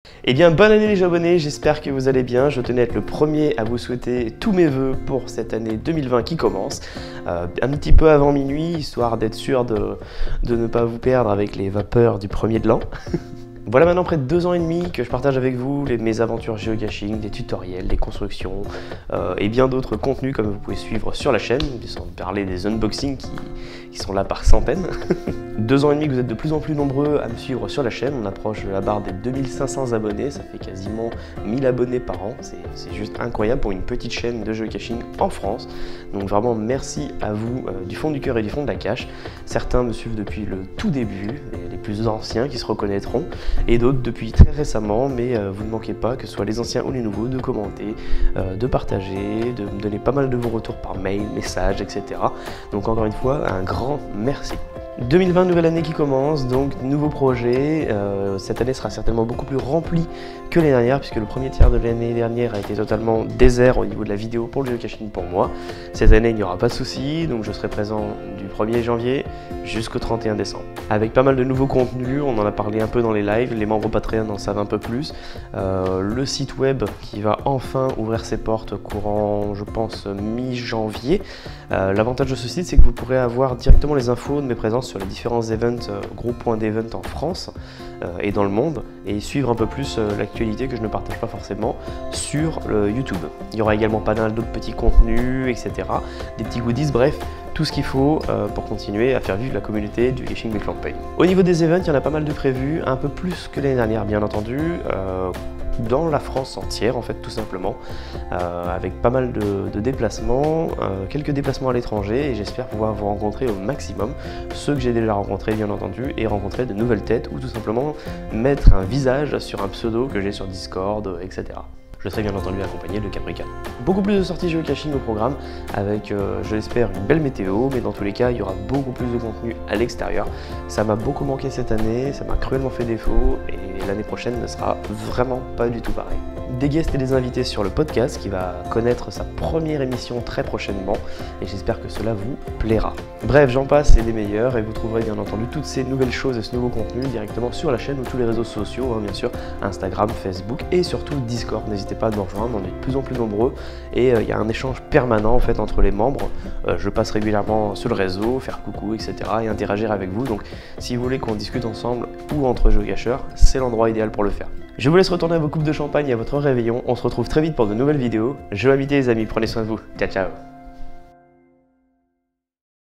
Eh bien, bonne année les abonnés, j'espère que vous allez bien. Je tenais à être le premier à vous souhaiter tous mes vœux pour cette année 2020 qui commence. Un petit peu avant minuit, histoire d'être sûr de ne pas vous perdre avec les vapeurs du premier de l'an. Voilà maintenant près de 2 ans et demi que je partage avec vous mes aventures géocaching, des tutoriels, des constructions et bien d'autres contenus comme vous pouvez suivre sur la chaîne, sans parler des unboxings qui sont là par centaines. 2 ans et demi que vous êtes de plus en plus nombreux à me suivre sur la chaîne, on approche de la barre des 2500 abonnés, ça fait quasiment 1000 abonnés par an, c'est juste incroyable pour une petite chaîne de géocaching en France. Donc vraiment merci à vous du fond du cœur et du fond de la cache. Certains me suivent depuis le tout début, les plus anciens qui se reconnaîtront, et d'autres depuis très récemment, mais vous ne manquez pas, que ce soit les anciens ou les nouveaux, de commenter, de partager, de me donner pas mal de vos retours par mail, messages, etc. Donc encore une fois, un grand merci. 2020, nouvelle année qui commence, donc nouveau projet. Cette année sera certainement beaucoup plus remplie que l'année dernière, puisque le premier tiers de l'année dernière a été totalement désert au niveau de la vidéo pour le géocaching pour moi. Cette année, il n'y aura pas de souci, donc je serai présent du 1er janvier jusqu'au 31 décembre. Avec pas mal de nouveaux contenus, on en a parlé un peu dans les lives, les membres Patreon en savent un peu plus. Le site web qui va enfin ouvrir ses portes courant, je pense, mi-janvier. L'avantage de ce site, c'est que vous pourrez avoir directement les infos de mes présences sur les différents events, gros points d'event en France et dans le monde, et suivre un peu plus l'actualité que je ne partage pas forcément sur YouTube. Il y aura également pas mal d'autres petits contenus, etc. Des petits goodies, bref, tout ce qu'il faut pour continuer à faire vivre la communauté du Caching Big Campaign. Au niveau des events, il y en a pas mal de prévus, un peu plus que l'année dernière bien entendu. Dans la France entière en fait, tout simplement, avec pas mal de déplacements, quelques déplacements à l'étranger, et j'espère pouvoir vous rencontrer au maximum, ceux que j'ai déjà rencontrés bien entendu, et rencontrer de nouvelles têtes, ou tout simplement mettre un visage sur un pseudo que j'ai sur Discord, etc. Je serai bien entendu accompagné de Caprica. Beaucoup plus de sorties géocaching au programme, avec, je l'espère, une belle météo, mais dans tous les cas, il y aura beaucoup plus de contenu à l'extérieur. Ça m'a beaucoup manqué cette année, ça m'a cruellement fait défaut, et l'année prochaine ne sera vraiment pas du tout pareil. Des guests et des invités sur le podcast qui va connaître sa première émission très prochainement, et j'espère que cela vous plaira. Bref, j'en passe et des meilleurs, et vous trouverez bien entendu toutes ces nouvelles choses et ce nouveau contenu directement sur la chaîne ou tous les réseaux sociaux, bien sûr, Instagram, Facebook et surtout Discord. N'hésitez pas à nous rejoindre, on est de plus en plus nombreux, et il y a un échange permanent en fait entre les membres. Je passe régulièrement sur le réseau, faire coucou, etc. et interagir avec vous, donc si vous voulez qu'on discute ensemble ou entre géocacheurs, c'est l'endroit idéal pour le faire. Je vous laisse retourner à vos coupes de champagne et à votre réveillon. On se retrouve très vite pour de nouvelles vidéos. Je vous invite les amis, prenez soin de vous. Ciao ciao.